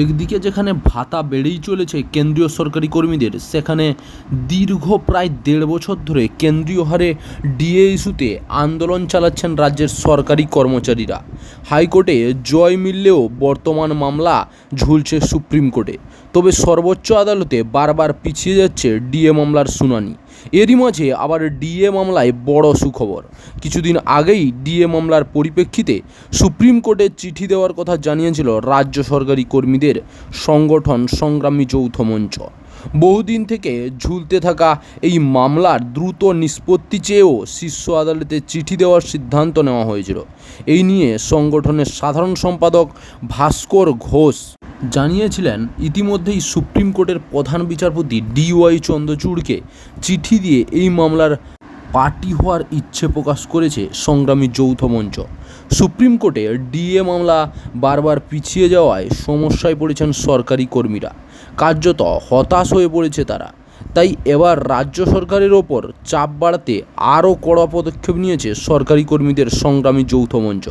একদিকে যেখানে ভাতা বেড়েই চলেছে কেন্দ্রীয় সরকারি কর্মীদের, সেখানে দীর্ঘ প্রায় 1.5 বছর ধরে কেন্দ্রীয় হারে ডিএ ইস্যুতে আন্দোলন চালাচ্ছেন রাজ্যের সরকারি কর্মচারীরা। হাইকোর্টে জয় মিললেও বর্তমান মামলা ঝুলছে সুপ্রিম কোর্টে। তবে সর্বোচ্চ আদালতে বারবার পিছিয়ে যাচ্ছে ডিএ মামলার শুনানি। এরই মাঝে আবার ডিএ মামলায় বড় সুখবর। কিছুদিন আগেই ডিএ মামলার পরিপ্রেক্ষিতে সুপ্রিম কোর্টে চিঠি দেওয়ার কথা জানিয়েছিল রাজ্য সরকারি কর্মীদের সংগঠন সংগ্রামী যৌথ মঞ্চ। বহুদিন থেকে ঝুলতে থাকা এই মামলার দ্রুত নিষ্পত্তি চেয়েও শীর্ষ আদালতে চিঠি দেওয়ার সিদ্ধান্ত নেওয়া হয়েছিল। এই নিয়ে সংগঠনের সাধারণ সম্পাদক ভাস্কর ঘোষ জানিয়েছিলেন, ইতিমধ্যেই সুপ্রিম কোর্টের প্রধান বিচারপতি DY চন্দ্রচূড়কে চিঠি দিয়ে এই মামলার পার্টি হওয়ার ইচ্ছে প্রকাশ করেছে সংগ্রামী যৌথ মঞ্চ। সুপ্রিম কোর্টে ডিএ মামলা বারবার পিছিয়ে যাওয়ায় সমস্যায় পড়েছেন সরকারি কর্মীরা। কার্যত হতাশ হয়ে পড়েছে তারা। তাই এবার রাজ্য সরকারের ওপর চাপ বাড়াতে আরও কড়া পদক্ষেপ নিয়েছে সরকারি কর্মীদের সংগ্রামী যৌথ মঞ্চ।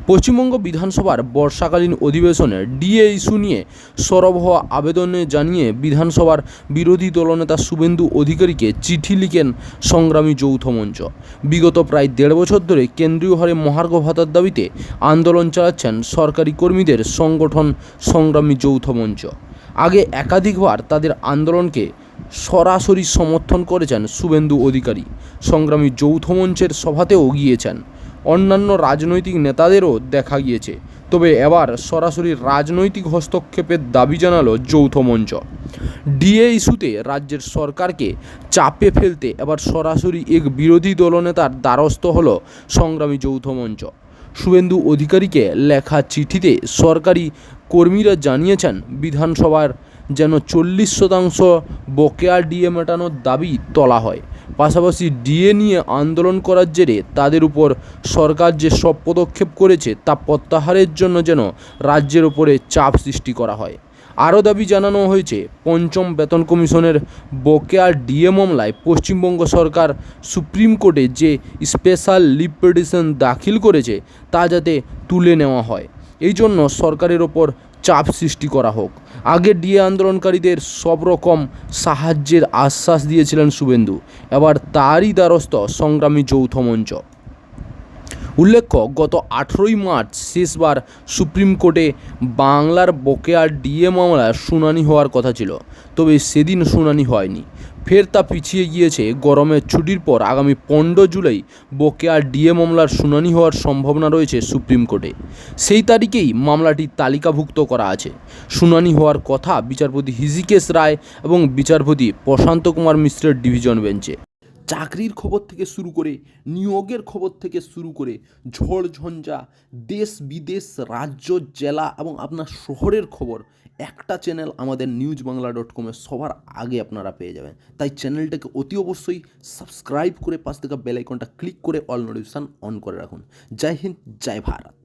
পশ্চিমবঙ্গ বিধানসভার বর্ষাকালীন অধিবেশনে ডিএ ইস্যু নিয়ে সরব হওয়া আবেদনে জানিয়ে বিধানসভার বিরোধী দলনেতা শুভেন্দু অধিকারীকে চিঠি লিখেন সংগ্রামী যৌথ মঞ্চ। বিগত প্রায় 1.5 বছর ধরে কেন্দ্রীয় হারে মহার্ঘ ভাতার দাবিতে আন্দোলন চালাচ্ছেন সরকারি কর্মীদের সংগঠন সংগ্রামী যৌথ মঞ্চ। আগে একাধিকবার তাদের আন্দোলনকে সরাসরি সমর্থন করেছেন শুভেন্দু অধিকারী। সংগ্রামী যৌথ মঞ্চের সভাতেও গিয়েছেন। অন্যান্য রাজনৈতিক নেতাদেরও দেখা গিয়েছে। তবে এবার সরাসরি রাজনৈতিক হস্তক্ষেপের দাবি জানালো যৌথ মঞ্চ। ডিএ ইস্যুতে রাজ্যের সরকারকে চাপে ফেলতে এবার সরাসরি এক বিরোধী দলনেতার দ্বারস্থ হলো সংগ্রামী যৌথ মঞ্চ। শুভেন্দু অধিকারীকে লেখা চিঠিতে সরকারি কর্মীরা জানিয়েছেন, বিধানসভার যেন 40% বকেয়া ডিএ মেটানোর দাবি তোলা হয়। পাশাপাশি ডিএ নিয়ে আন্দোলন করার জেরে তাদের উপর সরকার যে সব পদক্ষেপ করেছে তা প্রত্যাহারের জন্য যেন রাজ্যের উপরে চাপ সৃষ্টি করা হয়। আরও দাবি জানানো হয়েছে, পঞ্চম বেতন কমিশনের বকেয়া ডিএ মামলায় পশ্চিমবঙ্গ সরকার সুপ্রিম কোর্টে যে স্পেশাল লিভ পিটিশন দাখিল করেছে তা যাতে তুলে নেওয়া হয়। এই জন্য সরকারের ওপর চাপ সৃষ্টি করা হোক। আগে ডিএ আন্দোলনকারীদের সব রকম সাহায্যের আশ্বাস দিয়েছিলেন শুভেন্দু। এবার তারই দ্বারস্থ সংগ্রামী যৌথ মঞ্চ। উল্লেখ্য, গত 18ই মার্চ শেষবার সুপ্রিম কোর্টে বাংলার বকেয়া ডিএ মামলার শুনানি হওয়ার কথা ছিল, তবে সেদিন শুনানি হয়নি। ফের তা পিছিয়ে গিয়েছে। গরমের ছুটির পর আগামী 15 জুলাই বকেয়া ডিএ মামলার শুনানি হওয়ার সম্ভাবনা রয়েছে সুপ্রিম কোর্টে। সেই তারিখেই মামলাটি তালিকাভুক্ত করা আছে। শুনানি হওয়ার কথা বিচারপতি হৃষিকেশ রায় এবং বিচারপতি প্রশান্ত কুমার মিশ্রের ডিভিশন বেঞ্চে। চাকরির খবর থেকে শুরু করে নিয়োগের খবর থেকে শুরু করে ঝড় ঝঞ্ঝা, দেশ বিদেশ, রাজ্য, জেলা এবং আপনার শহরের খবর একটা চ্যানেল আমাদের newsbangla.com সবার আগে আপনারা পেয়ে যাবেন। তাই চ্যানেলটাকে অতি অবশ্যই সাবস্ক্রাইব করে পাশ থেকে বেল আইকনটা ক্লিক করে অল নোটিফিকেশন অন করে রাখুন। জয় হিন্দ, জয় ভারত।